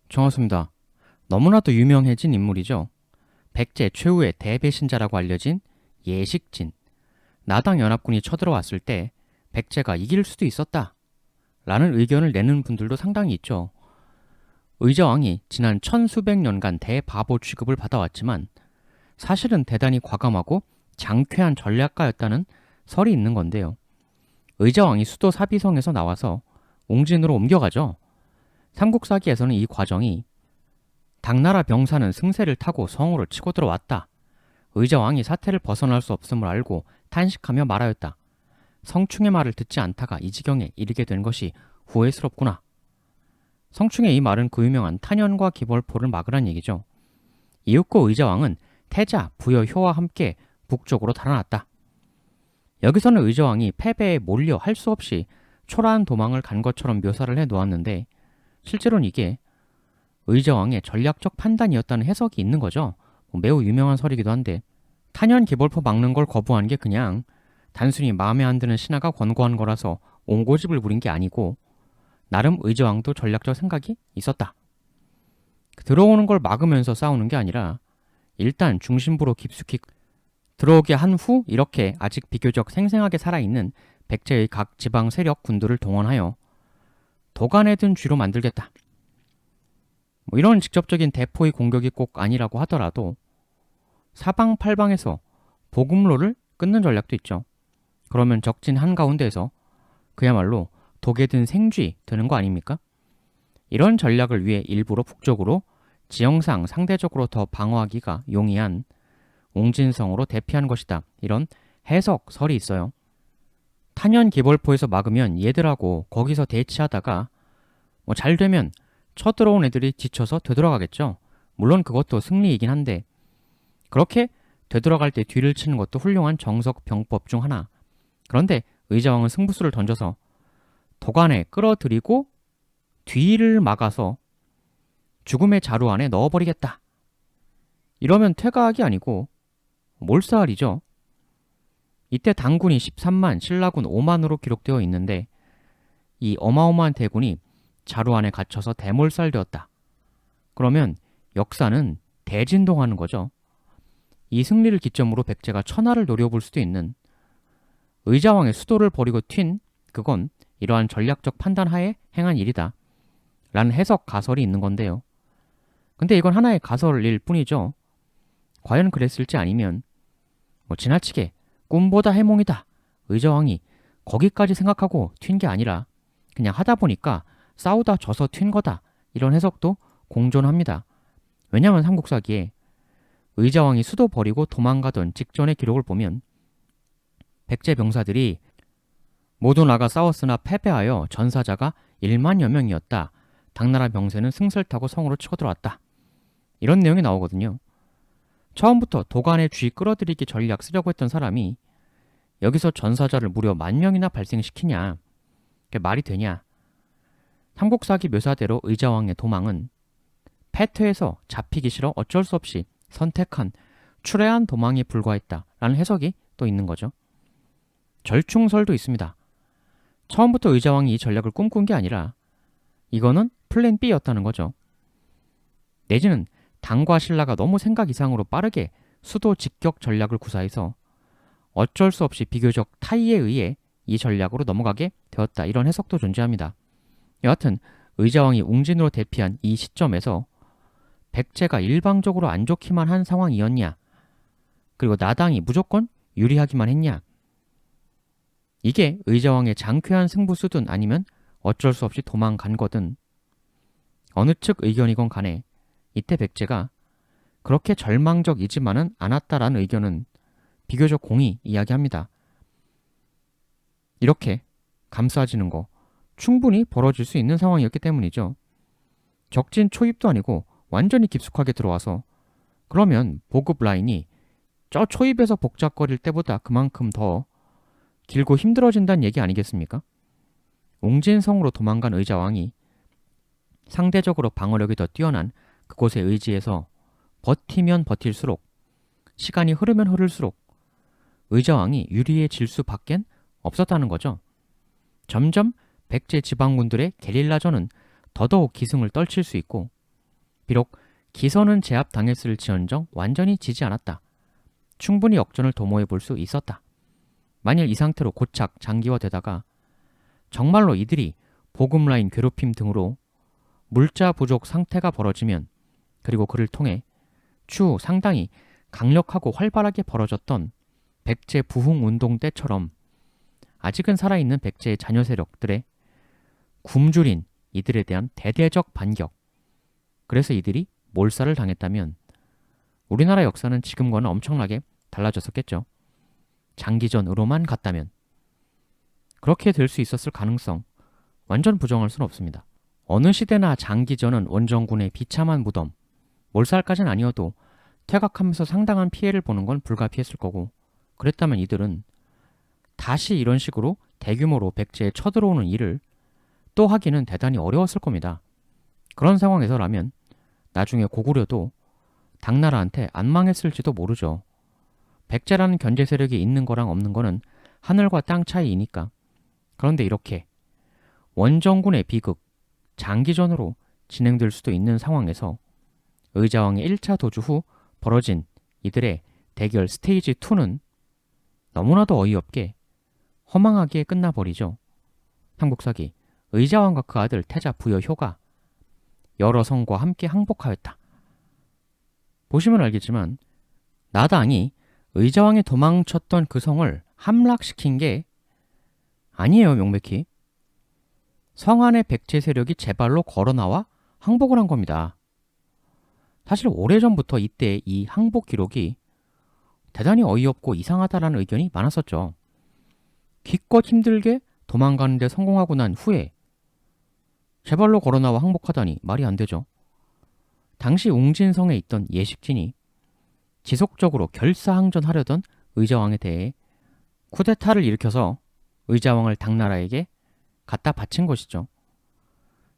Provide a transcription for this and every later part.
정확습니다. 너무나도 유명해진 인물이죠. 백제 최후의 대배신자라고 알려진 예식진. 나당 연합군이 쳐들어왔을 때 백제가 이길 수도 있었다 라는 의견을 내는 분들도 상당히 있죠. 의자왕이 지난 천수백 년간 대바보 취급을 받아왔지만 사실은 대단히 과감하고 장쾌한 전략가였다는 설이 있는 건데요. 의자왕이 수도 사비성에서 나와서 옹진으로 옮겨가죠. 삼국사기에서는 이 과정이 당나라 병사는 승세를 타고 성으로 치고 들어왔다. 의자왕이 사태를 벗어날 수 없음을 알고 탄식하며 말하였다. 성충의 말을 듣지 않다가 이 지경에 이르게 된 것이 후회스럽구나. 성충의 이 말은 그 유명한 탄현과 기벌포를 막으란 얘기죠. 이윽고 의자왕은 태자, 부여, 효와 함께 북쪽으로 달아났다. 여기서는 의자왕이 패배에 몰려 할 수 없이 초라한 도망을 간 것처럼 묘사를 해놓았는데 실제로는 이게 의자왕의 전략적 판단이었다는 해석이 있는 거죠. 매우 유명한 설이기도 한데 탄현 기벌포 막는 걸 거부한 게 그냥 단순히 마음에 안 드는 신하가 권고한 거라서 옹고집을 부린 게 아니고 나름 의자왕도 전략적 생각이 있었다. 들어오는 걸 막으면서 싸우는 게 아니라 일단 중심부로 깊숙이 들어오게 한 후 이렇게 아직 비교적 생생하게 살아있는 백제의 각 지방 세력 군들을 동원하여 도간에 든 쥐로 만들겠다. 이런 직접적인 대포의 공격이 꼭 아니라고 하더라도 사방팔방에서 보급로를 끊는 전략도 있죠. 그러면 적진 한가운데에서 그야말로 독에 든 생쥐 되는 거 아닙니까? 이런 전략을 위해 일부러 북쪽으로 지형상 상대적으로 더 방어하기가 용이한 옹진성으로 대피한 것이다. 이런 해석설이 있어요. 탄현 기벌포에서 막으면 얘들하고 거기서 대치하다가 잘 되면 쳐들어온 애들이 지쳐서 되돌아가겠죠. 물론 그것도 승리이긴 한데 그렇게 되돌아갈 때 뒤를 치는 것도 훌륭한 정석 병법 중 하나. 그런데 의자왕은 승부수를 던져서 도간에 끌어들이고 뒤를 막아서 죽음의 자루 안에 넣어버리겠다. 이러면 퇴가하기 아니고 몰살이죠. 이때 당군이 13만, 신라군 5만으로 기록되어 있는데 이 어마어마한 대군이 자루 안에 갇혀서 대몰살되었다. 그러면 역사는 대진동하는 거죠. 이 승리를 기점으로 백제가 천하를 노려볼 수도 있는 의자왕의 수도를 버리고 튄 그건 이러한 전략적 판단 하에 행한 일이다. 라는 해석 가설이 있는 건데요. 근데 이건 하나의 가설일 뿐이죠. 과연 그랬을지 아니면 지나치게 꿈보다 해몽이다. 의자왕이 거기까지 생각하고 튄 게 아니라 그냥 하다 보니까 싸우다 져서 튄 거다. 이런 해석도 공존합니다. 왜냐하면 삼국사기에 의자왕이 수도 버리고 도망가던 직전의 기록을 보면 백제 병사들이 모두 나가 싸웠으나 패배하여 전사자가 1만여 명이었다. 당나라 병세는 승설 타고 성으로 치고 들어왔다. 이런 내용이 나오거든요. 처음부터 도간의 쥐 끌어들이기 전략 쓰려고 했던 사람이 여기서 전사자를 무려 10,000명이나 발생시키냐. 그게 말이 되냐. 삼국사기 묘사대로 의자왕의 도망은 패퇴해서 잡히기 싫어 어쩔 수 없이 선택한 추레한 도망에 불과했다라는 해석이 또 있는 거죠. 절충설도 있습니다. 처음부터 의자왕이 이 전략을 꿈꾼 게 아니라 이거는 플랜 B였다는 거죠. 내지는 당과 신라가 너무 생각 이상으로 빠르게 수도 직격 전략을 구사해서 어쩔 수 없이 비교적 타의에 의해 이 전략으로 넘어가게 되었다. 이런 해석도 존재합니다. 여하튼 의자왕이 웅진으로 대피한 이 시점에서 백제가 일방적으로 안 좋기만 한 상황이었냐, 그리고 나당이 무조건 유리하기만 했냐, 이게 의자왕의 장쾌한 승부수든 아니면 어쩔 수 없이 도망간 거든 어느 측 의견이건 간에 이때 백제가 그렇게 절망적이지만은 않았다라는 의견은 비교적 공히 이야기합니다. 이렇게 감싸지는 거 충분히 벌어질 수 있는 상황이었기 때문이죠. 적진 초입도 아니고 완전히 깊숙하게 들어와서 그러면 보급 라인이 저 초입에서 복잡거릴 때보다 그만큼 더 길고 힘들어진다는 얘기 아니겠습니까? 웅진성으로 도망간 의자왕이 상대적으로 방어력이 더 뛰어난 그곳에 의지해서 버티면 버틸수록 시간이 흐르면 흐를수록 의자왕이 유리해질 수밖엔 없었다는 거죠. 점점 백제 지방군들의 게릴라전은 더더욱 기승을 떨칠 수 있고 비록 기선은 제압당했을지언정 완전히 지지 않았다. 충분히 역전을 도모해 볼 수 있었다. 만일 이 상태로 고착 장기화되다가 정말로 이들이 보급라인 괴롭힘 등으로 물자 부족 상태가 벌어지면, 그리고 그를 통해 추후 상당히 강력하고 활발하게 벌어졌던 백제 부흥 운동 때처럼 아직은 살아있는 백제의 자녀 세력들의 굶주린 이들에 대한 대대적 반격, 그래서 이들이 몰살을 당했다면 우리나라 역사는 지금과는 엄청나게 달라졌었겠죠. 장기전으로만 갔다면. 그렇게 될 수 있었을 가능성 완전 부정할 수는 없습니다. 어느 시대나 장기전은 원정군의 비참한 무덤, 몰살까지는 아니어도 퇴각하면서 상당한 피해를 보는 건 불가피했을 거고, 그랬다면 이들은 다시 이런 식으로 대규모로 백제에 쳐들어오는 일을 또 하기는 대단히 어려웠을 겁니다. 그런 상황에서라면 나중에 고구려도 당나라한테 안 망했을지도 모르죠. 백제라는 견제 세력이 있는 거랑 없는 거는 하늘과 땅 차이이니까. 그런데 이렇게 원정군의 비극, 장기전으로 진행될 수도 있는 상황에서 의자왕의 1차 도주 후 벌어진 이들의 대결 스테이지 2는 너무나도 어이없게 허망하게 끝나버리죠. 삼국사기 의자왕과 그 아들 태자 부여효가 여러 성과 함께 항복하였다. 보시면 알겠지만 나당이 의자왕이 도망쳤던 그 성을 함락시킨 게 아니에요. 명백히 성 안의 백제 세력이 제발로 걸어나와 항복을 한 겁니다. 사실 오래전부터 이때 이 항복 기록이 대단히 어이없고 이상하다라는 의견이 많았었죠. 기껏 힘들게 도망가는 데 성공하고 난 후에 제발로 걸어나와 항복하다니 말이 안 되죠. 당시 웅진성에 있던 예식진이 지속적으로 결사항전하려던 의자왕에 대해 쿠데타를 일으켜서 의자왕을 당나라에게 갖다 바친 것이죠.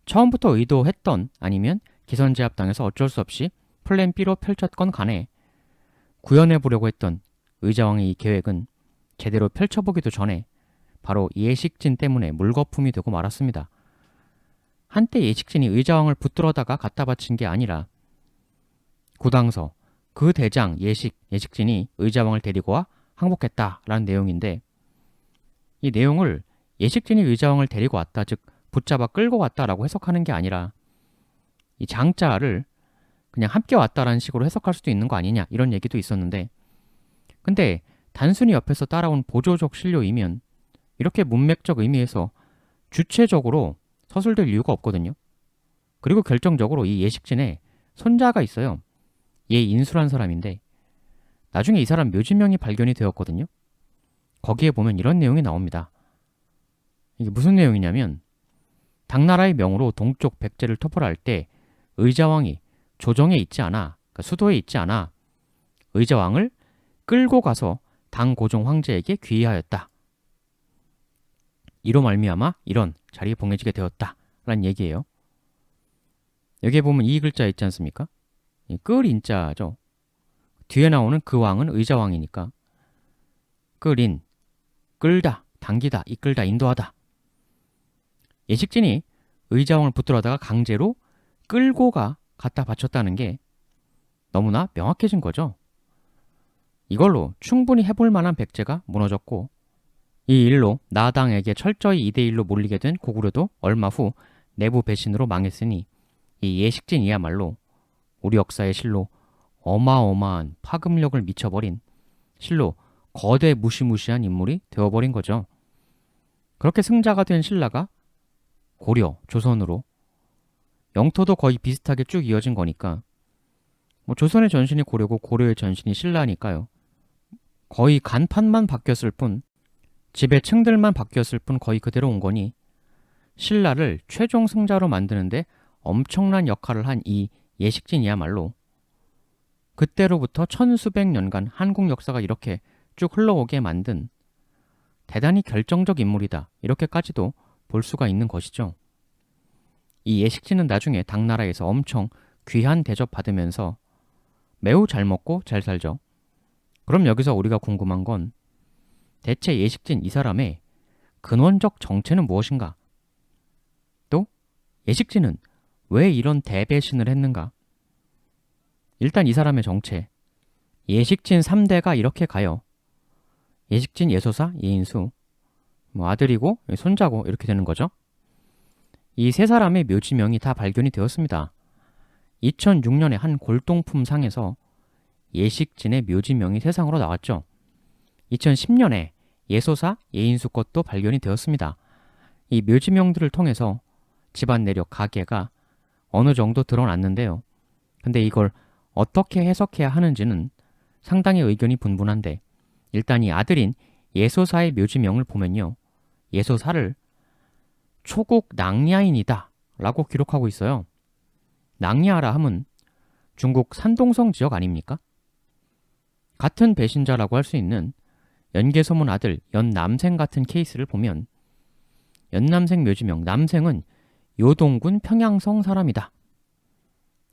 처음부터 의도했던 아니면 기선제압당해서 어쩔 수 없이 플랜 B로 펼쳤건 간에 구현해보려고 했던 의자왕의 이 계획은 제대로 펼쳐보기도 전에 바로 예식진 때문에 물거품이 되고 말았습니다. 한때 예식진이 의자왕을 붙들어다가 갖다 바친 게 아니라 구당서 그 대장 예식진이 의자왕을 데리고 와 항복했다라는 내용인데, 이 내용을 예식진이 의자왕을 데리고 왔다, 즉 붙잡아 끌고 왔다라고 해석하는 게 아니라 이 장자를 그냥 함께 왔다라는 식으로 해석할 수도 있는 거 아니냐, 이런 얘기도 있었는데, 근데 단순히 옆에서 따라온 보조적 신료이면 이렇게 문맥적 의미에서 주체적으로 서술될 이유가 없거든요. 그리고 결정적으로 이 예식진에 손자가 있어요. 얘 인수란 사람인데 나중에 이 사람 묘지명이 발견이 되었거든요. 거기에 보면 이런 내용이 나옵니다. 이게 무슨 내용이냐면, 당나라의 명으로 동쪽 백제를 토벌할 때 의자왕이 조정에 있지 않아, 그러니까 수도에 있지 않아 의자왕을 끌고 가서 당고종 황제에게 귀의하였다. 이로 말미암아 이런 자리에 봉해지게 되었다 라는 얘기예요. 여기에 보면 이 글자 있지 않습니까? 끌인자죠. 뒤에 나오는 그 왕은 의자왕이니까 끌인, 끌다, 당기다, 이끌다, 인도하다. 예식진이 의자왕을 붙들어다가 강제로 끌고 갖다 바쳤다는 게 너무나 명확해진 거죠. 이걸로 충분히 해볼 만한 백제가 무너졌고, 이 일로 나당에게 철저히 2대1로 몰리게 된 고구려도 얼마 후 내부 배신으로 망했으니 이 예식진이야말로 우리 역사의 실로 어마어마한 파급력을 미쳐버린, 실로 거대 무시무시한 인물이 되어버린 거죠. 그렇게 승자가 된 신라가 고려, 조선으로 영토도 거의 비슷하게 쭉 이어진 거니까 조선의 전신이 고려고 고려의 전신이 신라니까요. 거의 간판만 바뀌었을 뿐, 지배 층들만 바뀌었을 뿐 거의 그대로 온 거니 신라를 최종 승자로 만드는데 엄청난 역할을 한 이 예식진이야말로 그때로부터 천수백 년간 한국 역사가 이렇게 쭉 흘러오게 만든 대단히 결정적 인물이다, 이렇게까지도 볼 수가 있는 것이죠. 이 예식진은 나중에 당나라에서 엄청 귀한 대접 받으면서 매우 잘 먹고 잘 살죠. 그럼 여기서 우리가 궁금한 건 대체 예식진 이 사람의 근원적 정체는 무엇인가? 또 예식진은 왜 이런 대배신을 했는가? 일단 이 사람의 정체, 예식진 3대가 이렇게 가요. 예식진, 예소사, 예인수, 아들이고 손자고 이렇게 되는 거죠. 이 세 사람의 묘지명이 다 발견이 되었습니다. 2006년에 한 골동품 상에서 예식진의 묘지명이 세상으로 나왔죠. 2010년에 예소사, 예인수 것도 발견이 되었습니다. 이 묘지명들을 통해서 집안 내력, 가계가 어느 정도 드러났는데요. 근데 이걸 어떻게 해석해야 하는지는 상당히 의견이 분분한데, 일단 이 아들인 예소사의 묘지명을 보면요, 예소사를 초국 낭야인이다 라고 기록하고 있어요. 낭야라 함은 중국 산동성 지역 아닙니까? 같은 배신자라고 할 수 있는 연개소문 아들 연남생 같은 케이스를 보면, 연남생 묘지명 남생은 요동군 평양성 사람이다,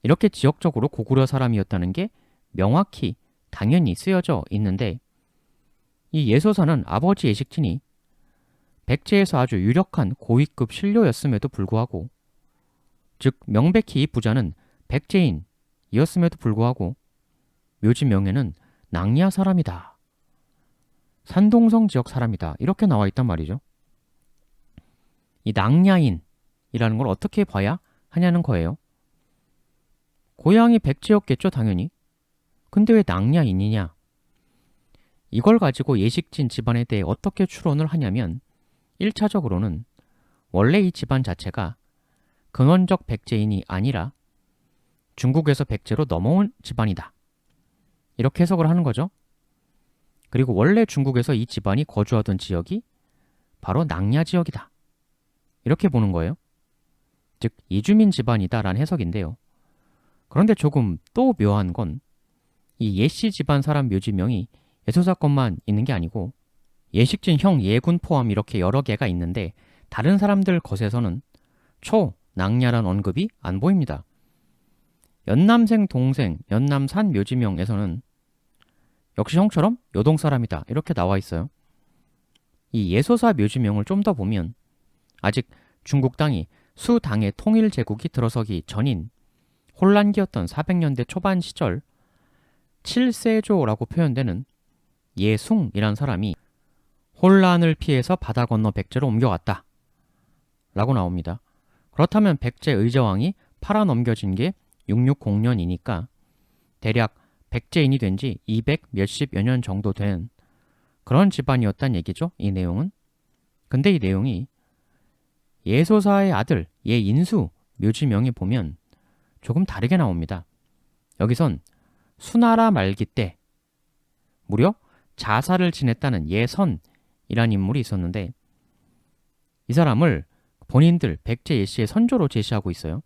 이렇게 지역적으로 고구려 사람이었다는 게 명확히 당연히 쓰여져 있는데, 이 예소사는 아버지 예식진이 백제에서 아주 유력한 고위급 신료였음에도 불구하고, 즉 명백히 이 부자는 백제인이었음에도 불구하고 묘지명에는 낭야 사람이다, 산동성 지역 사람이다, 이렇게 나와 있단 말이죠. 이 낭야인이라는 걸 어떻게 봐야 하냐는 거예요. 고향이 백제였겠죠, 당연히. 근데 왜 낭야인이냐? 이걸 가지고 예식진 집안에 대해 어떻게 추론을 하냐면, 1차적으로는 원래 이 집안 자체가 근원적 백제인이 아니라 중국에서 백제로 넘어온 집안이다, 이렇게 해석을 하는 거죠. 그리고 원래 중국에서 이 집안이 거주하던 지역이 바로 낭야 지역이다, 이렇게 보는 거예요. 즉 이주민 집안이다라는 해석인데요. 그런데 조금 또 묘한 건, 이 예씨 집안 사람 묘지명이 예소사 것만 있는 게 아니고 예식진 형, 예군 포함 이렇게 여러 개가 있는데, 다른 사람들 것에서는 초, 낭야란 언급이 안 보입니다. 연남생 동생, 연남산 묘지명에서는 역시 형처럼 요동 사람이다, 이렇게 나와 있어요. 이 예소사 묘지명을 좀 더 보면 아직 중국 땅이 수당의 통일 제국이 들어서기 전인 혼란기였던 400년대 초반 시절 7세조라고 표현되는 예숭이란 사람이 혼란을 피해서 바다 건너 백제로 옮겨갔다 라고 나옵니다. 그렇다면 백제 의저왕이 팔아넘겨진 게 660년이니까 대략 백제인이 된 지 200 몇십여 년 정도 된 그런 집안이었단 얘기죠, 이 내용은. 근데 이 내용이 예소사의 아들 예인수 묘지명에 보면 조금 다르게 나옵니다. 여기선 수나라 말기 때 무려 자사를 지냈다는 예선이란 인물이 있었는데, 이 사람을 본인들 백제 예씨의 선조로 제시하고 있어요.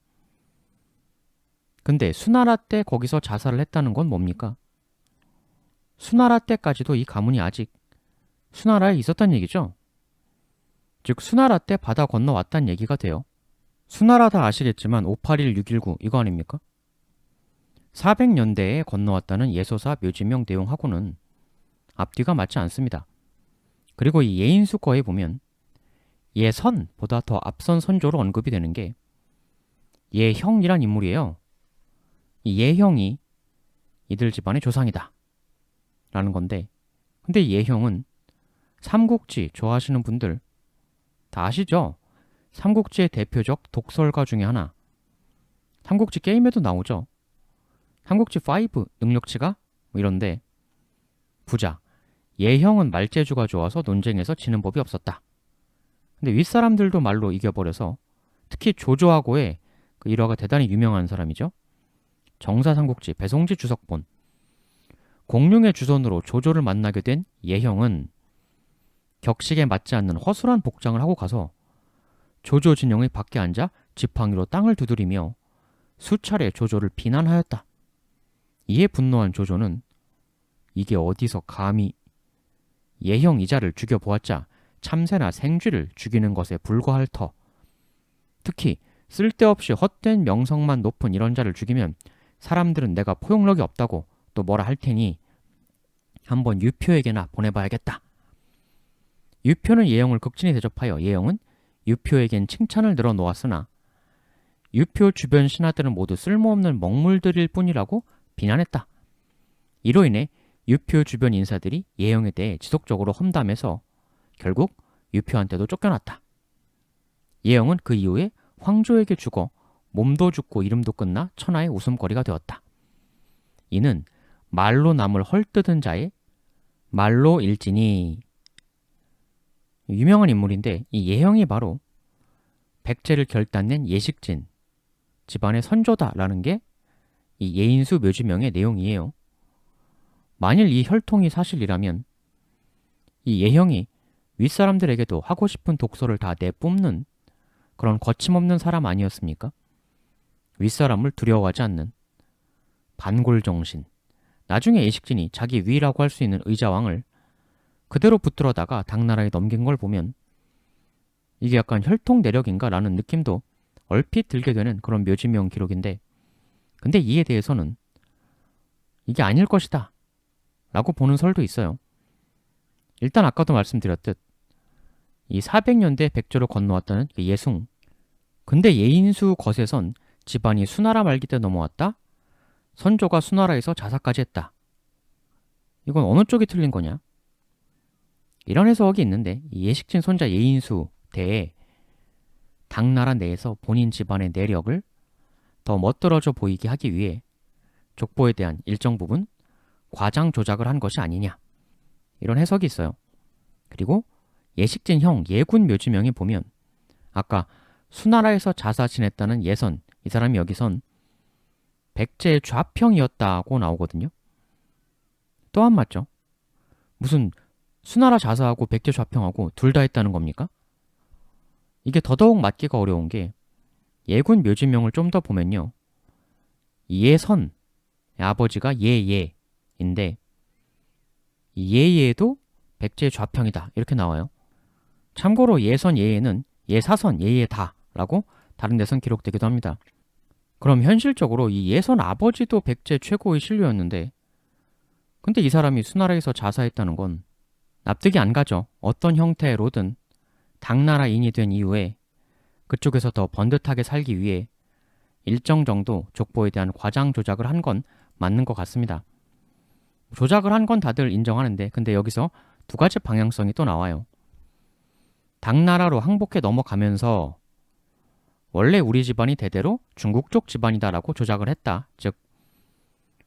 근데 수나라 때 거기서 자살을 했다는 건 뭡니까? 수나라 때까지도 이 가문이 아직 수나라에 있었단 얘기죠. 즉 수나라 때 바다 건너왔단 얘기가 돼요. 수나라 다 아시겠지만 581, 619 이거 아닙니까? 400년대에 건너왔다는 예소사 묘지명 내용하고는 앞뒤가 맞지 않습니다. 그리고 이 예인수 거에 보면 예선보다 더 앞선 선조로 언급이 되는 게 예형이란 인물이에요. 이 예형이 이들 집안의 조상이다 라는 건데, 근데 예형은 삼국지 좋아하시는 분들 다 아시죠? 삼국지의 대표적 독설가 중에 하나, 삼국지 게임에도 나오죠. 삼국지 5 능력치가 이런데, 부자 예형은 말재주가 좋아서 논쟁에서 지는 법이 없었다. 근데 윗사람들도 말로 이겨버려서, 특히 조조하고의 그 일화가 대단히 유명한 사람이죠. 정사삼국지 배송지 주석본, 공룡의 주선으로 조조를 만나게 된 예형은 격식에 맞지 않는 허술한 복장을 하고 가서 조조 진영의 밖에 앉아 지팡이로 땅을 두드리며 수차례 조조를 비난하였다. 이에 분노한 조조는 이게 어디서 감히 예형 이자를 죽여보았자 참새나 생쥐를 죽이는 것에 불과할 터, 특히 쓸데없이 헛된 명성만 높은 이런 자를 죽이면 사람들은 내가 포용력이 없다고 또 뭐라 할 테니 한번 유표에게나 보내봐야겠다. 유표는 예형을 극진히 대접하여 예형은 유표에겐 칭찬을 늘어놓았으나 유표 주변 신하들은 모두 쓸모없는 먹물들일 뿐이라고 비난했다. 이로 인해 유표 주변 인사들이 예형에 대해 지속적으로 험담해서 결국 유표한테도 쫓겨났다. 예형은 그 이후에 황조에게 죽어 몸도 죽고 이름도 끝나 천하의 웃음거리가 되었다. 이는 말로 남을 헐뜯은 자의 말로 일진이. 유명한 인물인데 이 예형이 바로 백제를 결단낸 예식진 집안의 선조다라는 게 이 예인수 묘지명의 내용이에요. 만일 이 혈통이 사실이라면 이 예형이 윗사람들에게도 하고 싶은 독소를 다 내뿜는 그런 거침없는 사람 아니었습니까? 윗사람을 두려워하지 않는 반골정신. 나중에 예식진이 자기 위라고 할 수 있는 의자왕을 그대로 붙들어다가 당나라에 넘긴 걸 보면 이게 약간 혈통 내력인가 라는 느낌도 얼핏 들게 되는 그런 묘지명 기록인데, 근데 이에 대해서는 이게 아닐 것이다 라고 보는 설도 있어요. 일단 아까도 말씀드렸듯 이 400년대 백제로 건너왔다는 예숭, 근데 예인수 것에선 집안이 수나라 말기 때 넘어왔다? 선조가 수나라에서 자사까지 했다. 이건 어느 쪽이 틀린 거냐? 이런 해석이 있는데 이 예식진 손자 예인수 대에 당나라 내에서 본인 집안의 내력을 더 멋들어져 보이게 하기 위해 족보에 대한 일정 부분 과장 조작을 한 것이 아니냐, 이런 해석이 있어요. 그리고 예식진 형 예군 묘지명에 보면 아까 수나라에서 자사 지냈다는 예선, 이 사람이 여기선 백제의 좌평이었다고 나오거든요. 또 안 맞죠? 무슨 수나라 자사하고 백제 좌평하고 둘 다 했다는 겁니까? 이게 더더욱 맞기가 어려운 게 예군 묘지명을 좀 더 보면요. 예선, 아버지가 예예인데 예예도 백제의 좌평이다 이렇게 나와요. 참고로 예선 예예는 예사선 예예다라고 다른 데선 기록되기도 합니다. 그럼 현실적으로 이 예선 아버지도 백제 최고의 신료였는데 근데 이 사람이 수나라에서 자사했다는 건 납득이 안 가죠. 어떤 형태로든 당나라인이 된 이후에 그쪽에서 더 번듯하게 살기 위해 일정 정도 족보에 대한 과장 조작을 한 건 맞는 것 같습니다. 조작을 한 건 다들 인정하는데 근데 여기서 두 가지 방향성이 또 나와요. 당나라로 항복해 넘어가면서 원래 우리 집안이 대대로 중국 쪽 집안이다라고 조작을 했다. 즉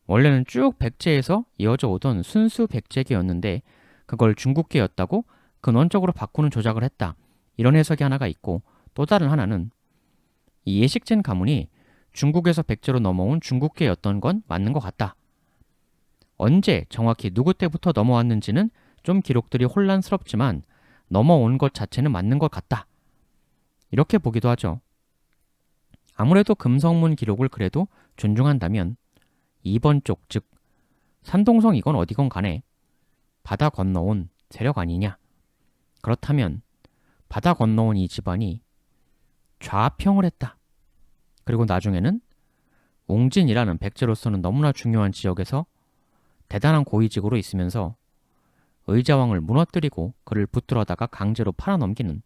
원래는 쭉 백제에서 이어져 오던 순수 백제계였는데 그걸 중국계였다고 근원적으로 바꾸는 조작을 했다. 이런 해석이 하나가 있고, 또 다른 하나는 이 예식진 가문이 중국에서 백제로 넘어온 중국계였던 건 맞는 것 같다. 언제 정확히 누구 때부터 넘어왔는지는 좀 기록들이 혼란스럽지만 넘어온 것 자체는 맞는 것 같다. 이렇게 보기도 하죠. 아무래도 금성문 기록을 그래도 존중한다면 2번 쪽, 즉 산동성이건 어디건 간에 바다 건너온 세력 아니냐. 그렇다면 바다 건너온 이 집안이 좌평을 했다. 그리고 나중에는 웅진이라는 백제로서는 너무나 중요한 지역에서 대단한 고위직으로 있으면서 의자왕을 무너뜨리고 그를 붙들어다가 강제로 팔아넘기는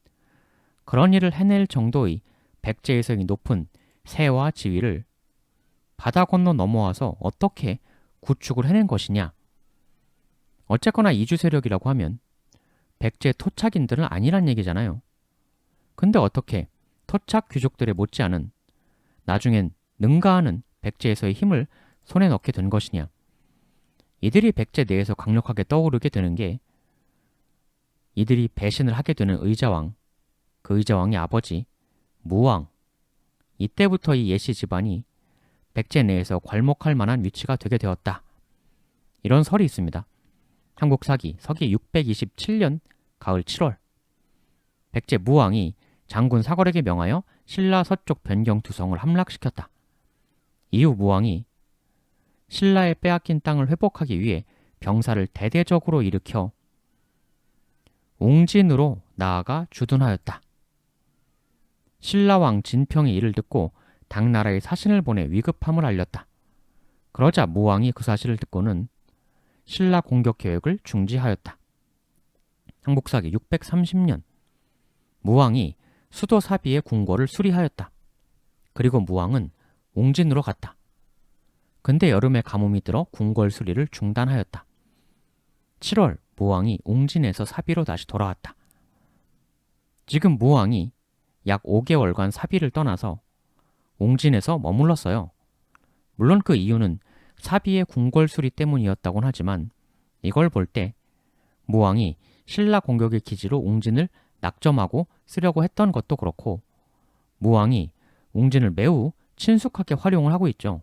그런 일을 해낼 정도의 백제에서의 높은 세와 지위를 바다 건너 넘어와서 어떻게 구축을 해낸 것이냐. 어쨌거나 이주 세력이라고 하면 백제 토착인들은 아니란 얘기잖아요. 근데 어떻게 토착 귀족들에 못지않은 나중엔 능가하는 백제에서의 힘을 손에 넣게 된 것이냐. 이들이 백제 내에서 강력하게 떠오르게 되는 게 이들이 배신을 하게 되는 의자왕, 그 의자왕의 아버지 무왕, 이때부터 이 예씨 집안이 백제 내에서 괄목할 만한 위치가 되게 되었다. 이런 설이 있습니다. 한국사기 서기 627년 가을 7월 백제 무왕이 장군 사거렉에 명하여 신라 서쪽 변경 두성을 함락시켰다. 이후 무왕이 신라의 빼앗긴 땅을 회복하기 위해 병사를 대대적으로 일으켜 웅진으로 나아가 주둔하였다. 신라왕 진평이 이를 듣고 당나라에 사신을 보내 위급함을 알렸다. 그러자 무왕이 그 사실을 듣고는 신라 공격 계획을 중지하였다. 한국사기 630년 무왕이 수도 사비의 궁궐을 수리하였다. 그리고 무왕은 웅진으로 갔다. 근데 여름에 가뭄이 들어 궁궐 수리를 중단하였다. 7월 무왕이 웅진에서 사비로 다시 돌아왔다. 지금 무왕이 약 5개월간 사비를 떠나서 웅진에서 머물렀어요. 물론 그 이유는 사비의 궁궐 수리 때문이었다곤 하지만 이걸 볼 때 무왕이 신라 공격의 기지로 웅진을 낙점하고 쓰려고 했던 것도 그렇고 무왕이 웅진을 매우 친숙하게 활용을 하고 있죠.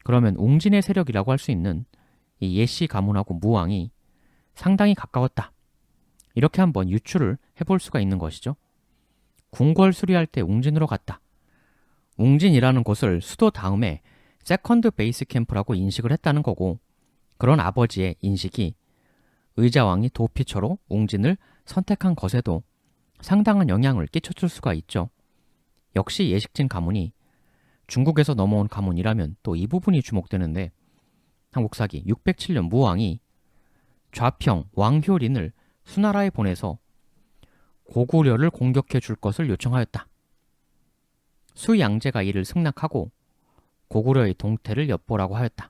그러면 웅진의 세력이라고 할 수 있는 이 예씨 가문하고 무왕이 상당히 가까웠다. 이렇게 한번 유추를 해볼 수가 있는 것이죠. 궁궐 수리할 때 웅진으로 갔다. 웅진이라는 곳을 수도 다음에 세컨드 베이스 캠프라고 인식을 했다는 거고 그런 아버지의 인식이 의자왕이 도피처로 웅진을 선택한 것에도 상당한 영향을 끼쳐줄 수가 있죠. 역시 예식진 가문이 중국에서 넘어온 가문이라면 또 이 부분이 주목되는데 한국사기 607년 무왕이 좌평 왕효린을 수나라에 보내서 고구려를 공격해 줄 것을 요청하였다. 수양제가 이를 승낙하고 고구려의 동태를 엿보라고 하였다.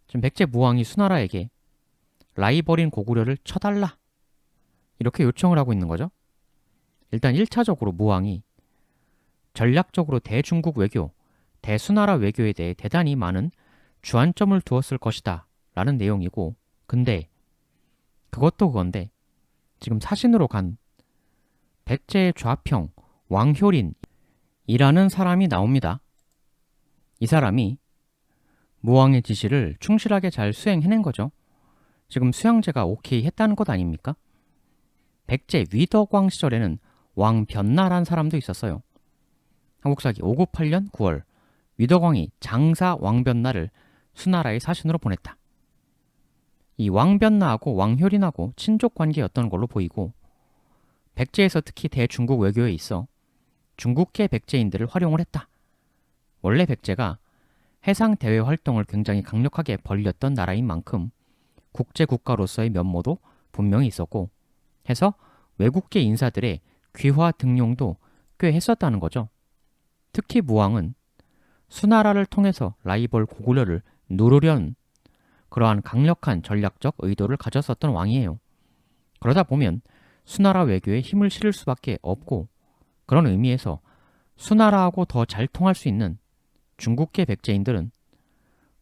지금 백제 무왕이 수나라에게 라이벌인 고구려를 쳐달라 이렇게 요청을 하고 있는 거죠. 일단 1차적으로 무왕이 전략적으로 대중국 외교, 대수나라 외교에 대해 대단히 많은 주안점을 두었을 것이다 라는 내용이고 근데 그것도 그건데 지금 사신으로 간 백제의 좌평 왕효린이라는 사람이 나옵니다. 이 사람이 무왕의 지시를 충실하게 잘 수행해낸 거죠. 지금 수양제가 오케이 했다는 것 아닙니까? 백제 위덕왕 시절에는 왕변나란 사람도 있었어요. 한국사기 598년 9월 위덕왕이 장사 왕변나를 수나라의 사신으로 보냈다. 이 왕변나하고 왕효린하고 친족 관계였던 걸로 보이고 백제에서 특히 대중국 외교에 있어 중국계 백제인들을 활용을 했다. 원래 백제가 해상 대외 활동을 굉장히 강력하게 벌렸던 나라인 만큼 국제국가로서의 면모도 분명히 있었고 해서 외국계 인사들의 귀화 등용도 꽤 했었다는 거죠. 특히 무왕은 수나라를 통해서 라이벌 고구려를 누르려는 그러한 강력한 전략적 의도를 가졌었던 왕이에요. 그러다 보면 수나라 외교에 힘을 실을 수밖에 없고 그런 의미에서 수나라하고 더 잘 통할 수 있는 중국계 백제인들은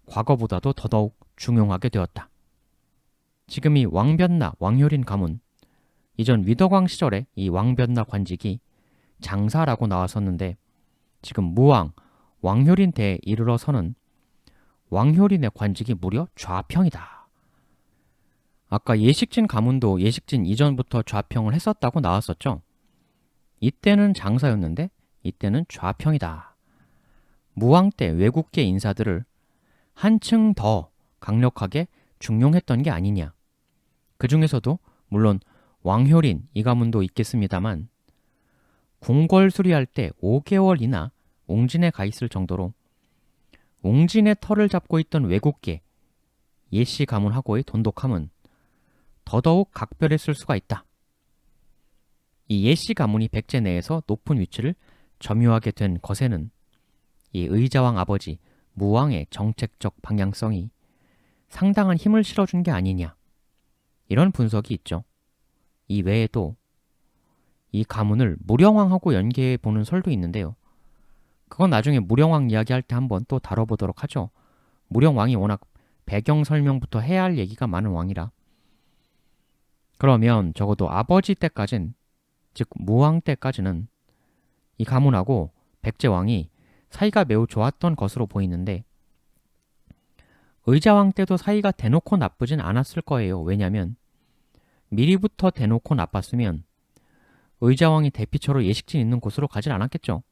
과거보다도 더더욱 중용하게 되었다. 지금 이 왕변나, 왕효린 가문, 이전 위덕왕 시절에 이 왕변나 관직이 장사라고 나왔었는데 지금 무왕, 왕효린 대에 이르러서는 왕효린의 관직이 무려 좌평이다. 아까 예식진 가문도 예식진 이전부터 좌평을 했었다고 나왔었죠. 이때는 장사였는데 이때는 좌평이다. 무왕 때 외국계 인사들을 한층 더 강력하게 중용했던 게 아니냐. 그 중에서도 물론 왕효린 이 가문도 있겠습니다만 궁궐 수리할 때 5개월이나 웅진에 가 있을 정도로 웅진의 털을 잡고 있던 외국계 예씨 가문하고의 돈독함은 더더욱 각별했을 수가 있다. 이 예씨 가문이 백제 내에서 높은 위치를 점유하게 된 것에는 이 의자왕 아버지 무왕의 정책적 방향성이 상당한 힘을 실어준 게 아니냐. 이런 분석이 있죠. 이 외에도 이 가문을 무령왕하고 연계해 보는 설도 있는데요. 그건 나중에 무령왕 이야기할 때 한번 또 다뤄보도록 하죠. 무령왕이 워낙 배경 설명부터 해야 할 얘기가 많은 왕이라. 그러면 적어도 아버지 때까진, 즉 무왕 때까지는 이 가문하고 백제왕이 사이가 매우 좋았던 것으로 보이는데 의자왕 때도 사이가 대놓고 나쁘진 않았을 거예요. 왜냐하면 미리부터 대놓고 나빴으면 의자왕이 대피처로 예식진 있는 곳으로 가진 않았겠죠.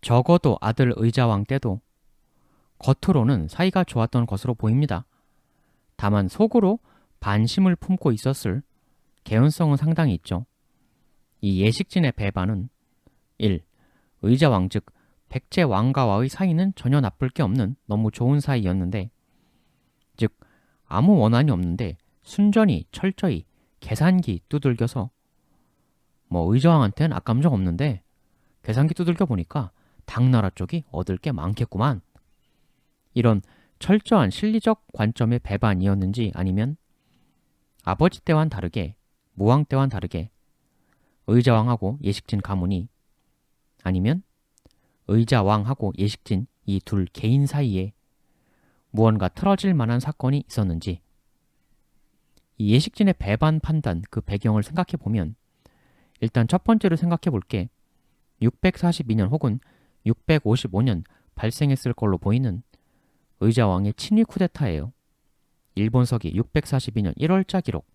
적어도 아들 의자왕 때도 겉으로는 사이가 좋았던 것으로 보입니다. 다만 속으로 반심을 품고 있었을 개연성은 상당히 있죠. 이 예식진의 배반은 1. 의자왕 즉 백제 왕가와의 사이는 전혀 나쁠 게 없는 너무 좋은 사이였는데 즉 아무 원한이 없는데 순전히 철저히 계산기 두들겨서 의자왕한테는 악감정 없는데 계산기 두들겨 보니까 당나라 쪽이 얻을 게 많겠구만. 이런 철저한 실리적 관점의 배반이었는지, 아니면 아버지 때와는 다르게, 무왕 때와는 다르게 의자왕하고 예식진 가문이, 아니면 의자왕하고 예식진 이 둘 개인 사이에 무언가 틀어질 만한 사건이 있었는지, 이 예식진의 배반 판단 그 배경을 생각해 보면, 일단 첫 번째로 생각해 볼 게 642년 혹은 655년 발생했을 걸로 보이는 의자왕의 친위 쿠데타예요. 일본서기 642년 1월자 기록.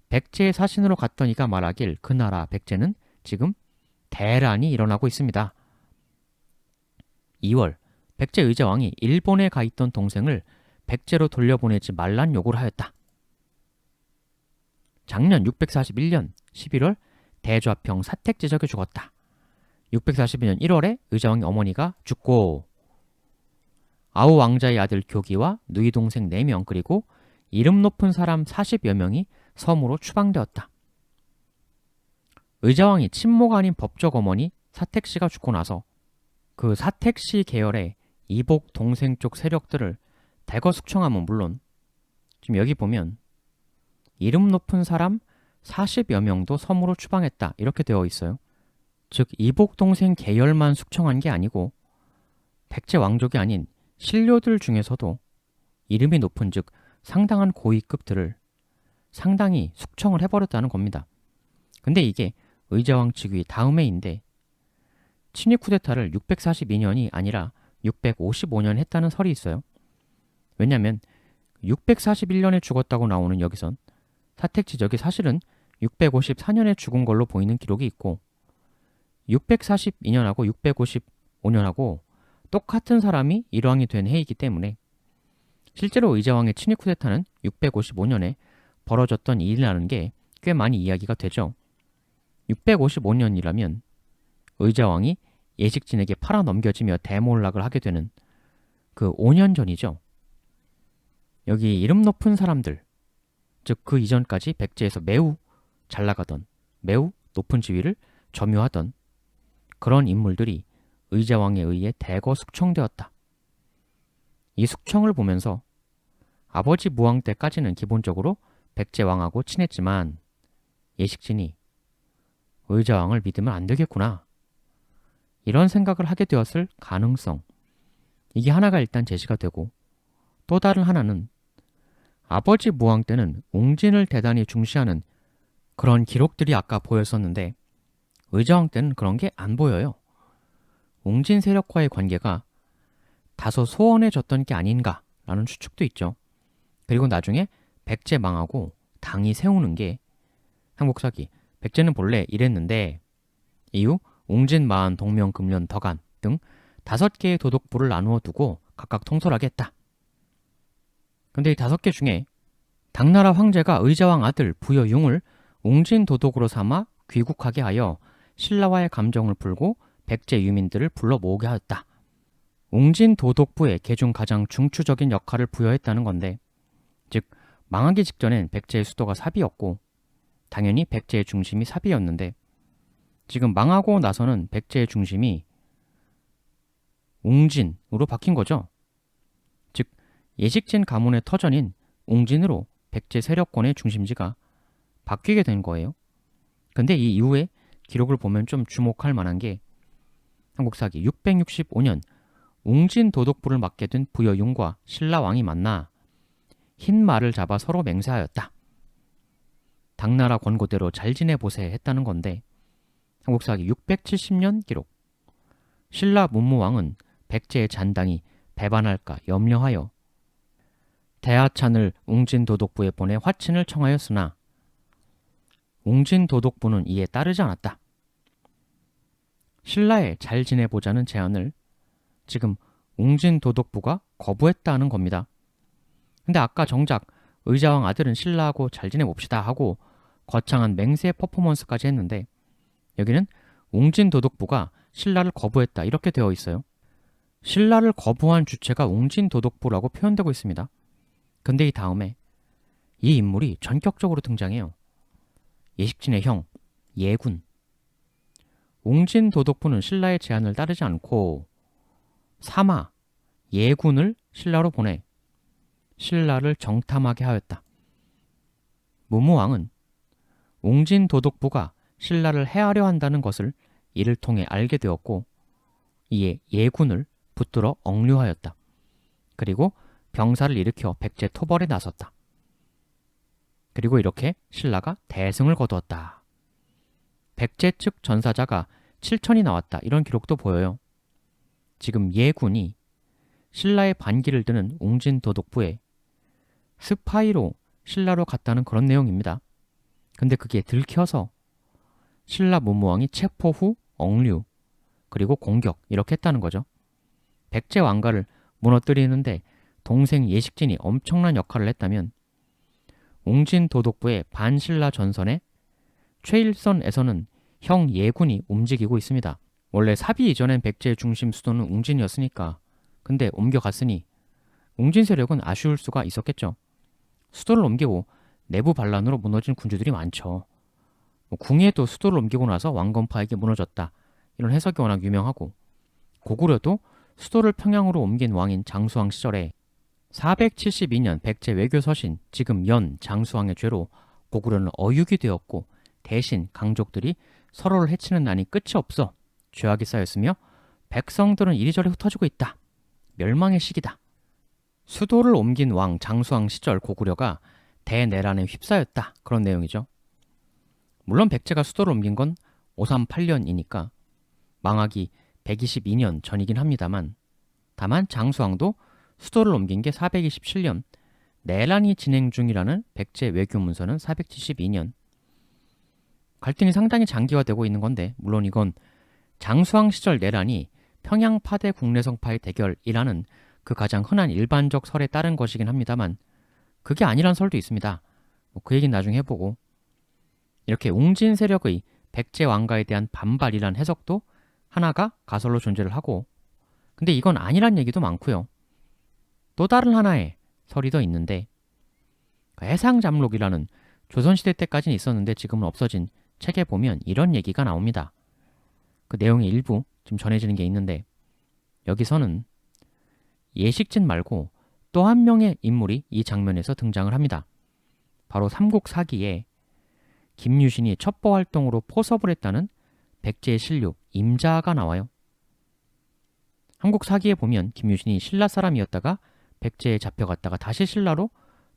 백제의 사신으로 갔던 이가 말하길 그 나라 백제는 지금 대란이 일어나고 있습니다. 2월, 백제 의자왕이 일본에 가 있던 동생을 백제로 돌려보내지 말란 요구를 하였다. 작년 641년 11월 대좌평 사택지적에 죽었다. 642년 1월에 의자왕의 어머니가 죽고, 아우 왕자의 아들 교기와 누이 동생 4명 그리고 이름 높은 사람 40여 명이 섬으로 추방되었다. 의자왕이 친모가 아닌 법적 어머니 사택씨가 죽고 나서 그 사택씨 계열의 이복 동생 쪽 세력들을 대거 숙청하면 물론, 지금 여기 보면 이름 높은 사람 40여 명도 섬으로 추방했다 이렇게 되어 있어요. 즉 이복 동생 계열만 숙청한 게 아니고 백제 왕족이 아닌 신료들 중에서도 이름이 높은, 즉 상당한 고위급들을 상당히 숙청을 해버렸다는 겁니다. 근데 이게 의자왕 즉위 다음해인데 친위 쿠데타를 642년이 아니라 655년 했다는 설이 있어요. 왜냐하면 641년에 죽었다고 나오는 여기선 사택지적이 사실은 654년에 죽은 걸로 보이는 기록이 있고, 642년하고 655년하고 똑같은 사람이 일왕이 된 해이기 때문에 실제로 의자왕의 친위 쿠데타는 655년에 벌어졌던 일이라는 게 꽤 많이 이야기가 되죠. 655년이라면 의자왕이 예식진에게 팔아넘겨지며 대몰락을 하게 되는 그 5년 전이죠. 여기 이름 높은 사람들, 즉 그 이전까지 백제에서 매우 잘 나가던, 매우 높은 지위를 점유하던 그런 인물들이 의자왕에 의해 대거 숙청되었다. 이 숙청을 보면서 아버지 무왕 때까지는 기본적으로 백제왕하고 친했지만 예식진이 의자왕을 믿으면 안 되겠구나, 이런 생각을 하게 되었을 가능성, 이게 하나가 일단 제시가 되고, 또 다른 하나는 아버지 무왕 때는 웅진을 대단히 중시하는 그런 기록들이 아까 보였었는데 의자왕 때는 그런 게 안 보여요. 웅진 세력과의 관계가 다소 소원해졌던 게 아닌가라는 추측도 있죠. 그리고 나중에 백제 망하고 당이 세우는 게 삼국사기, 백제는 본래 이랬는데 이후 웅진, 마한, 동명, 금련, 덕안 등 5개의 도독부를 나누어 두고 각각 통솔하게 했다. 근데 이 5개 중에 당나라 황제가 의자왕 아들 부여융을 웅진 도독으로 삼아 귀국하게 하여 신라와의 감정을 풀고 백제 유민들을 불러 모으게 하였다. 웅진 도독부에 개중 가장 중추적인 역할을 부여했다는 건데, 즉 망하기 직전엔 백제의 수도가 사비였고 당연히 백제의 중심이 사비였는데, 지금 망하고 나서는 백제의 중심이 웅진으로 바뀐 거죠. 즉 예식진 가문의 터전인 웅진으로 백제 세력권의 중심지가 바뀌게 된 거예요. 근데 이 이후에 기록을 보면 좀 주목할 만한 게 삼국사기 665년 웅진 도독부를 맡게 된 부여융과 신라왕이 만나 흰 말을 잡아 서로 맹세하였다. 당나라 권고대로 잘 지내보세 했다는 건데, 삼국사기 670년 기록. 신라 문무왕은 백제의 잔당이 배반할까 염려하여 대하찬을 웅진 도독부에 보내 화친을 청하였으나 웅진 도독부는 이에 따르지 않았다. 신라에 잘 지내보자는 제안을 지금 웅진 도독부가 거부했다는 겁니다. 근데 아까 정작 의자왕 아들은 신라하고 잘 지내봅시다 하고 거창한 맹세 퍼포먼스까지 했는데, 여기는 웅진 도독부가 신라를 거부했다 이렇게 되어 있어요. 신라를 거부한 주체가 웅진 도독부라고 표현되고 있습니다. 근데 이 다음에 이 인물이 전격적으로 등장해요. 예식진의 형 예군. 웅진 도독부는 신라의 제안을 따르지 않고 사마 예군을 신라로 보내 신라를 정탐하게 하였다. 무무왕은 웅진도독부가 신라를 해하려 한다는 것을 이를 통해 알게 되었고 이에 예군을 붙들어 억류하였다. 그리고 병사를 일으켜 백제 토벌에 나섰다. 그리고 이렇게 신라가 대승을 거두었다. 백제 측 전사자가 7천이 나왔다. 이런 기록도 보여요. 지금 예군이 신라의 반기를 드는 웅진도독부에 스파이로 신라로 갔다는 그런 내용입니다. 근데 그게 들켜서 신라 문무왕이 체포 후 억류 그리고 공격 이렇게 했다는 거죠. 백제 왕가를 무너뜨리는데 동생 예식진이 엄청난 역할을 했다면 웅진도독부의 반신라 전선에 최일선에서는 형 예군이 움직이고 있습니다. 원래 사비 이전엔 백제의 중심 수도는 웅진이었으니까 근데 옮겨갔으니 웅진 세력은 아쉬울 수가 있었겠죠. 수도를 옮기고 내부 반란으로 무너진 군주들이 많죠. 궁예도 수도를 옮기고 나서 왕건파에게 무너졌다. 이런 해석이 워낙 유명하고 고구려도 수도를 평양으로 옮긴 왕인 장수왕 시절에 472년 백제 외교서신 지금 연 장수왕의 죄로 고구려는 어육이 되었고 대신 강족들이 서로를 해치는 난이 끝이 없어 죄악이 쌓였으며 백성들은 이리저리 흩어지고 있다. 멸망의 시기다. 수도를 옮긴 왕 장수왕 시절 고구려가 대내란에 휩싸였다. 그런 내용이죠. 물론 백제가 수도를 옮긴 건 538년이니까 망하기 122년 전이긴 합니다만 다만 장수왕도 수도를 옮긴 게 427년, 내란이 진행 중이라는 백제 외교문서는 472년. 갈등이 상당히 장기화되고 있는 건데 물론 이건 장수왕 시절 내란이 평양파대 국내성파의 대결이라는 그 가장 흔한 일반적 설에 따른 것이긴 합니다만 그게 아니란 설도 있습니다. 그 얘기는 나중에 해보고 이렇게 웅진 세력의 백제 왕가에 대한 반발이란 해석도 하나가 가설로 존재를 하고 근데 이건 아니란 얘기도 많고요. 또 다른 하나의 설이 더 있는데 해상잠록이라는 조선시대 때까지는 있었는데 지금은 없어진 책에 보면 이런 얘기가 나옵니다. 그 내용의 일부 지금 전해지는 게 있는데 여기서는 예식진 말고 또 한 명의 인물이 이 장면에서 등장을 합니다. 바로 삼국사기에 김유신이 첩보 활동으로 포섭을 했다는 백제의 신료 임자가 나와요. 삼국사기에 보면 김유신이 신라 사람이었다가 백제에 잡혀갔다가 다시 신라로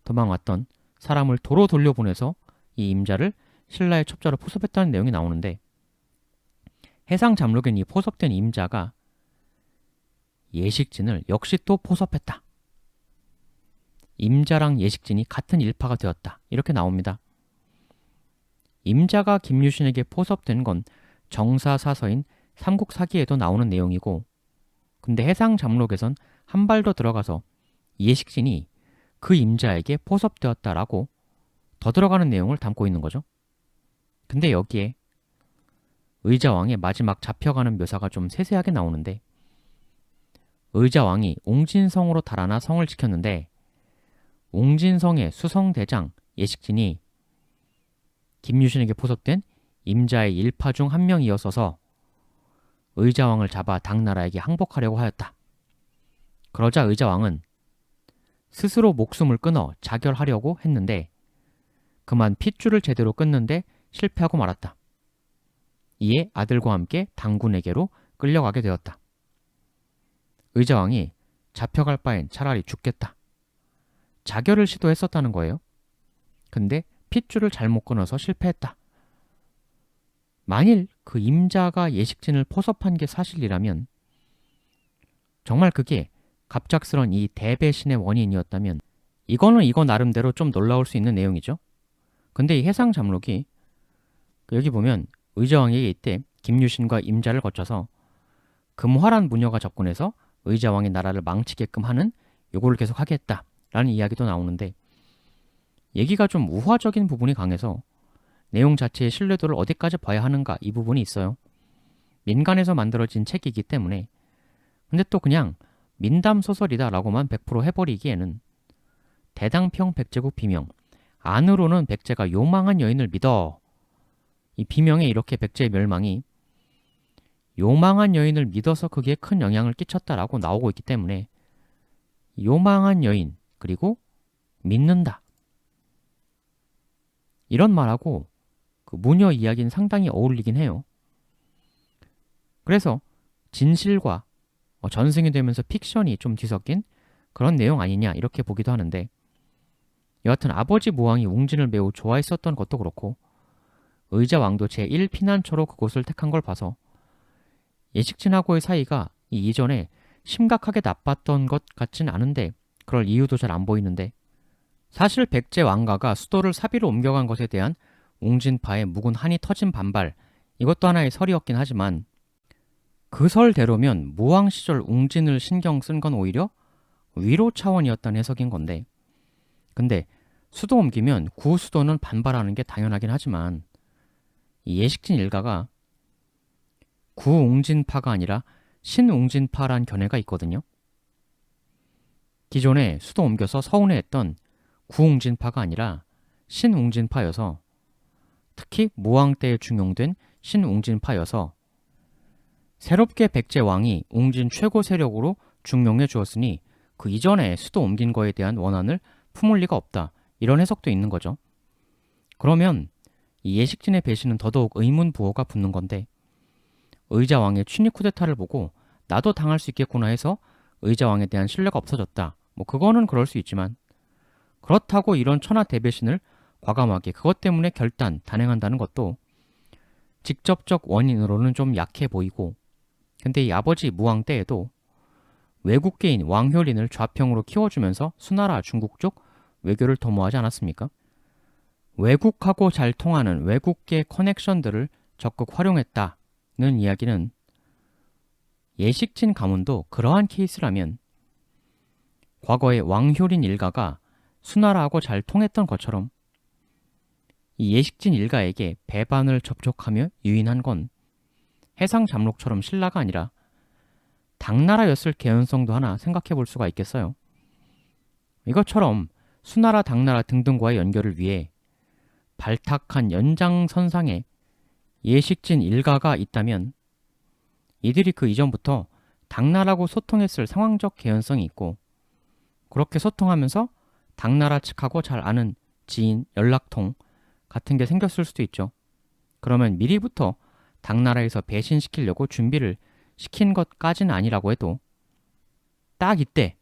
도망왔던 사람을 도로 돌려보내서 이 임자를 신라의 첩자로 포섭했다는 내용이 나오는데 해상잠록엔 이 포섭된 임자가 예식진을 역시 또 포섭했다. 임자랑 예식진이 같은 일파가 되었다. 이렇게 나옵니다. 임자가 김유신에게 포섭된 건 정사사서인 삼국사기에도 나오는 내용이고 근데 해상잠록에선 한 발 더 들어가서 예식진이 그 임자에게 포섭되었다라고 더 들어가는 내용을 담고 있는 거죠. 근데 여기에 의자왕의 마지막 잡혀가는 묘사가 좀 세세하게 나오는데 의자왕이 옹진성으로 달아나 성을 지켰는데 옹진성의 수성대장 예식진이 김유신에게 포섭된 임자의 일파 중 한 명이었어서 의자왕을 잡아 당나라에게 항복하려고 하였다. 그러자 의자왕은 스스로 목숨을 끊어 자결하려고 했는데 그만 핏줄을 제대로 끊는데 실패하고 말았다. 이에 아들과 함께 당군에게로 끌려가게 되었다. 의자왕이 잡혀갈 바엔 차라리 죽겠다. 자결을 시도했었다는 거예요. 근데 핏줄을 잘못 끊어서 실패했다. 만일 그 임자가 예식진을 포섭한 게 사실이라면 정말 그게 갑작스런 이 대배신의 원인이었다면 이거는 이거 나름대로 좀 놀라울 수 있는 내용이죠. 근데 이 해상잠록이 여기 보면 의자왕에게 이때 김유신과 임자를 거쳐서 금화란 무녀가 접근해서 의자왕의 나라를 망치게끔 하는 요구를 계속 하겠다라는 이야기도 나오는데 얘기가 좀 우화적인 부분이 강해서 내용 자체의 신뢰도를 어디까지 봐야 하는가 이 부분이 있어요. 민간에서 만들어진 책이기 때문에 근데 또 그냥 민담소설이다라고만 100% 해버리기에는 대당평 백제국 비명 안으로는 백제가 요망한 여인을 믿어 이 비명에 이렇게 백제의 멸망이 요망한 여인을 믿어서 그게 큰 영향을 끼쳤다라고 나오고 있기 때문에 요망한 여인, 그리고 믿는다. 이런 말하고 그 무녀 이야기는 상당히 어울리긴 해요. 그래서 진실과 전승이 되면서 픽션이 좀 뒤섞인 그런 내용 아니냐 이렇게 보기도 하는데, 여하튼 아버지 모왕이 웅진을 매우 좋아했었던 것도 그렇고 의자왕도 제1피난처로 그곳을 택한 걸 봐서 예식진하고의 사이가 이전에 심각하게 나빴던 것 같진 않은데, 그럴 이유도 잘 안 보이는데, 사실 백제 왕가가 수도를 사비로 옮겨간 것에 대한 웅진파의 묵은 한이 터진 반발, 이것도 하나의 설이었긴 하지만 그 설대로면 무왕 시절 웅진을 신경 쓴 건 오히려 위로 차원이었다는 해석인 건데, 근데 수도 옮기면 구수도는 반발하는 게 당연하긴 하지만 이 예식진 일가가 구웅진파가 아니라 신웅진파란 견해가 있거든요. 기존에 수도 옮겨서 서운해했던 구웅진파가 아니라 신웅진파여서, 특히 무왕 때에 중용된 신웅진파여서 새롭게 백제 왕이 웅진 최고 세력으로 중용해 주었으니 그 이전에 수도 옮긴 거에 대한 원한을 품을 리가 없다, 이런 해석도 있는 거죠. 그러면 이 예식진의 배신은 더더욱 의문부호가 붙는 건데, 의자왕의 취니 쿠데타를 보고 나도 당할 수 있겠구나 해서 의자왕에 대한 신뢰가 없어졌다, 뭐 그거는 그럴 수 있지만, 그렇다고 이런 천하대배신을 과감하게 그것 때문에 단행한다는 것도 직접적 원인으로는 좀 약해 보이고, 근데 이 아버지 무왕 때에도 외국계인 왕효린을 좌평으로 키워주면서 수나라 중국 쪽 외교를 도모하지 않았습니까? 외국하고 잘 통하는 외국계 커넥션들을 적극 활용했다는 이야기는 예식진 가문도 그러한 케이스라면 과거의 왕효린 일가가 수나라하고 잘 통했던 것처럼 이 예식진 일가에게 배반을 접촉하며 유인한 건 해상 잠록처럼 신라가 아니라 당나라였을 개연성도 하나 생각해 볼 수가 있겠어요. 이것처럼 수나라, 당나라 등등과의 연결을 위해 발탁한 연장선상에 예식진 일가가 있다면 이들이 그 이전부터 당나라하고 소통했을 상황적 개연성이 있고, 그렇게 소통하면서 당나라 측하고 잘 아는 지인, 연락통 같은 게 생겼을 수도 있죠. 그러면 미리부터 당나라에서 배신시키려고 준비를 시킨 것까지는 아니라고 해도 딱 이때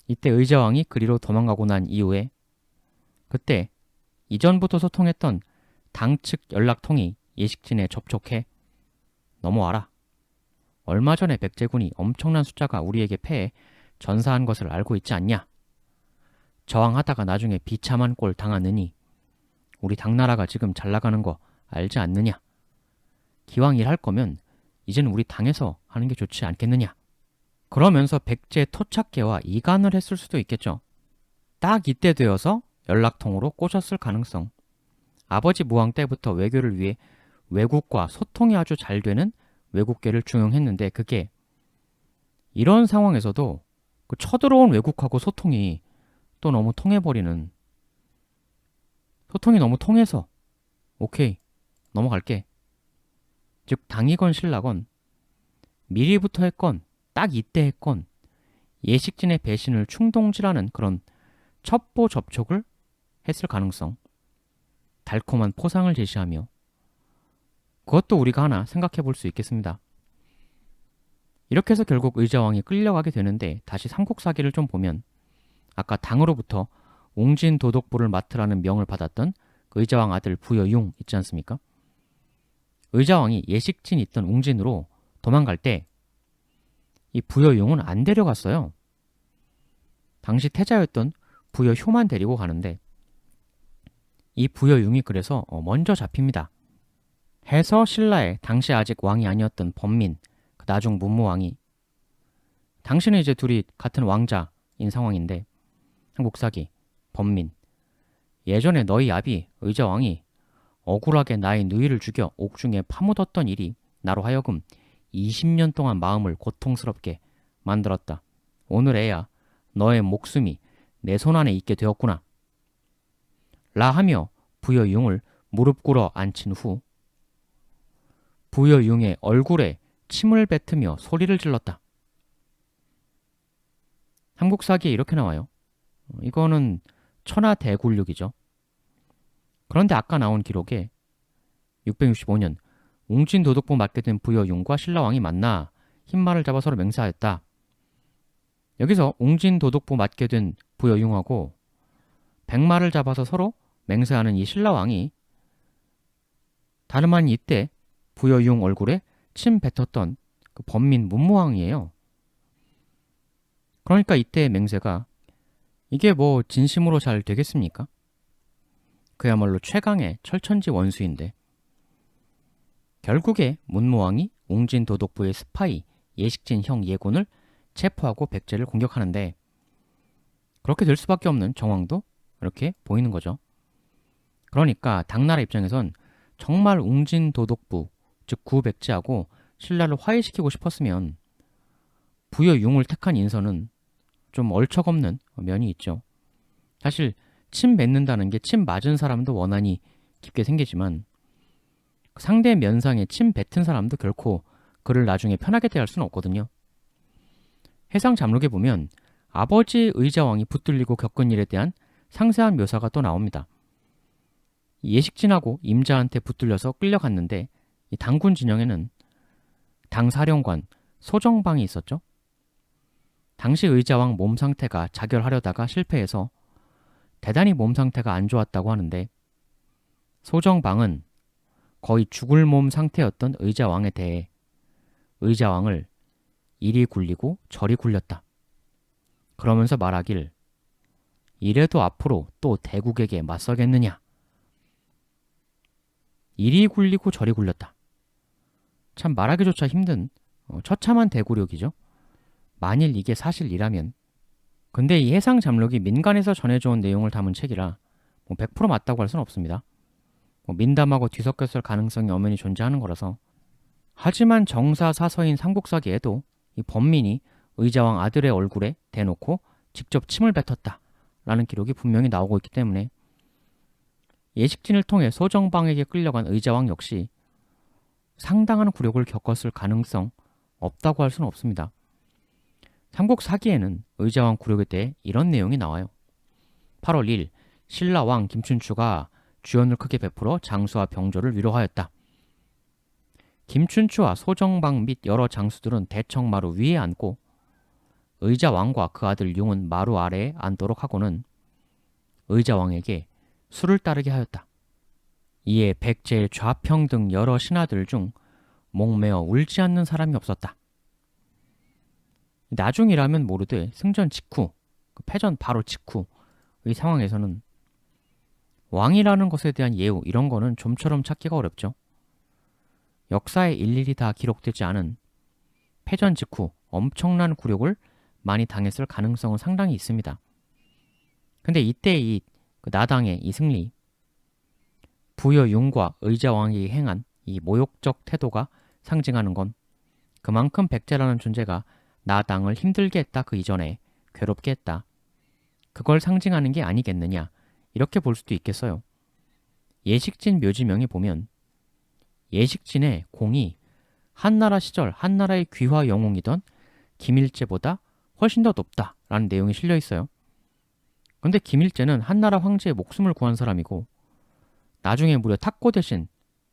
의자왕이 그리로 도망가고 난 이후에 그때 이전부터 소통했던 당측 연락통이 예식진에 접촉해 넘어와라. 얼마 전에 백제군이 엄청난 숫자가 우리에게 패해 전사한 것을 알고 있지 않냐. 저항하다가 나중에 비참한 꼴 당하느니 우리 당나라가 지금 잘 나가는 거 알지 않느냐. 기왕 일할 거면 이젠 우리 당에서 하는 게 좋지 않겠느냐. 그러면서 백제 토착계와 이간을 했을 수도 있겠죠. 딱 이때 되어서 연락통으로 꽂았을 가능성. 아버지 무왕 때부터 외교를 위해 외국과 소통이 아주 잘 되는 외국계를 중용했는데, 그게 이런 상황에서도 그 쳐들어온 외국하고 소통이 너무 통해서 오케이 넘어갈게. 즉 당이건 신라건 미리부터 했건 딱 이때 했건 예식진의 배신을 충동질하는 그런 첩보 접촉을 했을 가능성, 달콤한 포상을 제시하며, 그것도 우리가 하나 생각해 볼 수 있겠습니다. 이렇게 해서 결국 의자왕이 끌려가게 되는데, 다시 삼국사기를 좀 보면 아까 당으로부터 웅진 도독부를 맡으라는 명을 받았던 그 의자왕 아들 부여융 있지 않습니까? 의자왕이 예식진 있던 웅진으로 도망갈 때 이 부여융은 안 데려갔어요. 당시 태자였던 부여효만 데리고 가는데, 이 부여융이 그래서 먼저 잡힙니다. 해서 신라의 당시 아직 왕이 아니었던 범민, 그 나중 문무왕이, 당시는 이제 둘이 같은 왕자인 상황인데, 한국사기 범민, 예전에 너희 아비 의자왕이 억울하게 나의 누이를 죽여 옥중에 파묻었던 일이 나로 하여금 20년 동안 마음을 고통스럽게 만들었다. 오늘에야 너의 목숨이 내 손안에 있게 되었구나. 라 하며 부여융을 무릎 꿇어 앉힌 후 부여융의 얼굴에 침을 뱉으며 소리를 질렀다. 삼국사기에 이렇게 나와요. 이거는 천하대굴육이죠. 그런데 아까 나온 기록에 665년 웅진도독부 맡게 된 부여윤과 신라왕이 만나 흰말을 잡아 서로 맹세하였다. 여기서 웅진도독부 맡게 된 부여윤하고 백마를 잡아서 서로 맹세하는 이 신라왕이 다름 아닌 이때 부여윤 얼굴에 침 뱉었던 그 범민 문무왕이에요. 그러니까 이때의 맹세가 이게 뭐 진심으로 잘 되겠습니까? 그야말로 최강의 철천지 원수인데 결국에 문무왕이 웅진도독부의 스파이 예식진 형 예곤을 체포하고 백제를 공격하는데 그렇게 될 수밖에 없는 정황도 이렇게 보이는 거죠. 그러니까 당나라 입장에선 정말 웅진도독부 즉 구백제하고 신라를 화해시키고 싶었으면 부여융을 택한 인선은 좀 얼척없는 면이 있죠. 사실 침 뱉는다는 게 침 맞은 사람도 원한이 깊게 생기지만 상대 면상에 침 뱉은 사람도 결코 그를 나중에 편하게 대할 수는 없거든요. 해상 잠록에 보면 아버지 의자왕이 붙들리고 겪은 일에 대한 상세한 묘사가 또 나옵니다. 예식진하고 임자한테 붙들려서 끌려갔는데 이 당군 진영에는 당사령관 소정방이 있었죠. 당시 의자왕 몸 상태가 자결하려다가 실패해서 대단히 몸 상태가 안 좋았다고 하는데 소정방은 거의 죽을 몸 상태였던 의자왕에 대해 의자왕을 이리 굴리고 저리 굴렸다. 그러면서 말하길 이래도 앞으로 또 대국에게 맞서겠느냐. 이리 굴리고 저리 굴렸다. 참 말하기조차 힘든 처참한 대구력이죠. 만일 이게 사실이라면. 근데 이 해상 잠록이 민간에서 전해져온 내용을 담은 책이라 100% 맞다고 할 수는 없습니다. 민담하고 뒤섞였을 가능성이 엄연히 존재하는 거라서. 하지만 정사사서인 삼국사기에도 이 범민이 의자왕 아들의 얼굴에 대놓고 직접 침을 뱉었다 라는 기록이 분명히 나오고 있기 때문에 예식진을 통해 소정방에게 끌려간 의자왕 역시 상당한 굴욕을 겪었을 가능성 없다고 할 수는 없습니다. 삼국사기에는 의자왕 굴욕에 대해 이런 내용이 나와요. 8월 1일 신라왕 김춘추가 주연을 크게 베풀어 장수와 병조를 위로하였다. 김춘추와 소정방 및 여러 장수들은 대청마루 위에 앉고 의자왕과 그 아들 융은 마루 아래에 앉도록 하고는 의자왕에게 술을 따르게 하였다. 이에 백제, 좌평 등 여러 신하들 중 목매어 울지 않는 사람이 없었다. 나중이라면 모르되 승전 직후, 패전 바로 직후의 상황에서는 왕이라는 것에 대한 예우 이런 거는 좀처럼 찾기가 어렵죠. 역사에 일일이 다 기록되지 않은 패전 직후 엄청난 굴욕을 많이 당했을 가능성은 상당히 있습니다. 근데 이때 이 나당의 이 승리, 부여융과 의자왕이 행한 이 모욕적 태도가 상징하는 건 그만큼 백제라는 존재가 나당을 힘들게 했다 그 이전에 괴롭게 했다. 그걸 상징하는 게 아니겠느냐 이렇게 볼 수도 있겠어요. 예식진 묘지명에 보면 예식진의 공이 한나라 시절 한나라의 귀화 영웅이던 김일제보다 훨씬 더 높다라는 내용이 실려 있어요. 근데 김일제는 한나라 황제의 목숨을 구한 사람이고 나중에 무려 탁고 대신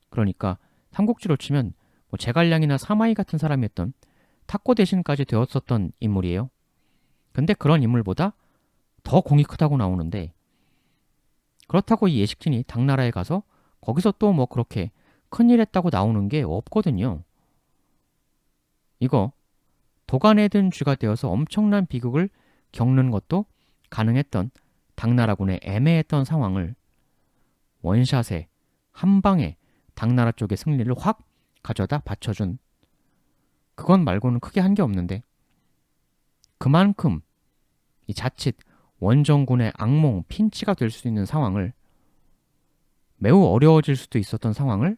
그러니까 삼국지로 치면 제갈량이나 사마이 같은 사람이었던 탁고 대신까지 되었었던 인물이에요. 근데 그런 인물보다 더 공이 크다고 나오는데 그렇다고 이 예식진이 당나라에 가서 거기서 또 뭐 그렇게 큰일 했다고 나오는 게 없거든요. 이거 도간에 든 쥐가 되어서 엄청난 비극을 겪는 것도 가능했던 당나라군의 애매했던 상황을 원샷에 한 방에 당나라 쪽의 승리를 확 가져다 받쳐준 그건 말고는 크게 한 게 없는데 그만큼 이 자칫 원정군의 악몽, 핀치가 될 수 있는 상황을 매우 어려워질 수도 있었던 상황을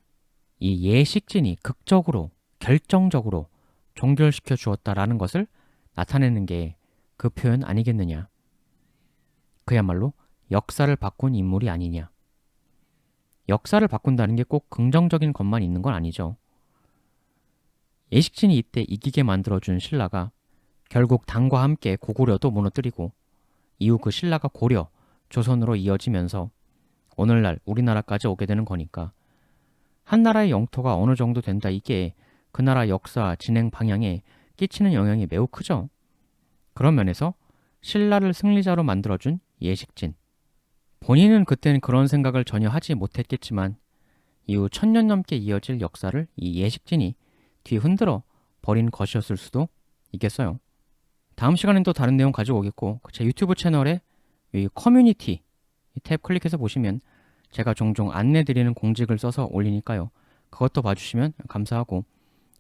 이 예식진이 극적으로 결정적으로 종결시켜 주었다라는 것을 나타내는 게 그 표현 아니겠느냐. 그야말로 역사를 바꾼 인물이 아니냐. 역사를 바꾼다는 게 꼭 긍정적인 것만 있는 건 아니죠. 예식진이 이때 이기게 만들어준 신라가 결국 당과 함께 고구려도 무너뜨리고 이후 그 신라가 고려, 조선으로 이어지면서 오늘날 우리나라까지 오게 되는 거니까 한 나라의 영토가 어느 정도 된다 이게 그 나라 역사 진행 방향에 끼치는 영향이 매우 크죠. 그런 면에서 신라를 승리자로 만들어준 예식진. 본인은 그때는 그런 생각을 전혀 하지 못했겠지만 이후 1000년 넘게 이어질 역사를 이 예식진이 뒤흔들어 버린 것이었을 수도 있겠어요. 다음 시간엔 또 다른 내용 가지고 오겠고 제 유튜브 채널에 이 커뮤니티 이 탭 클릭해서 보시면 제가 종종 안내드리는 공직을 써서 올리니까요. 그것도 봐주시면 감사하고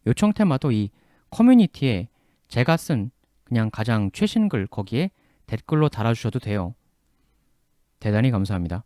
요청 테마도 이 커뮤니티에 제가 쓴 그냥 가장 최신 글 거기에 댓글로 달아주셔도 돼요. 대단히 감사합니다.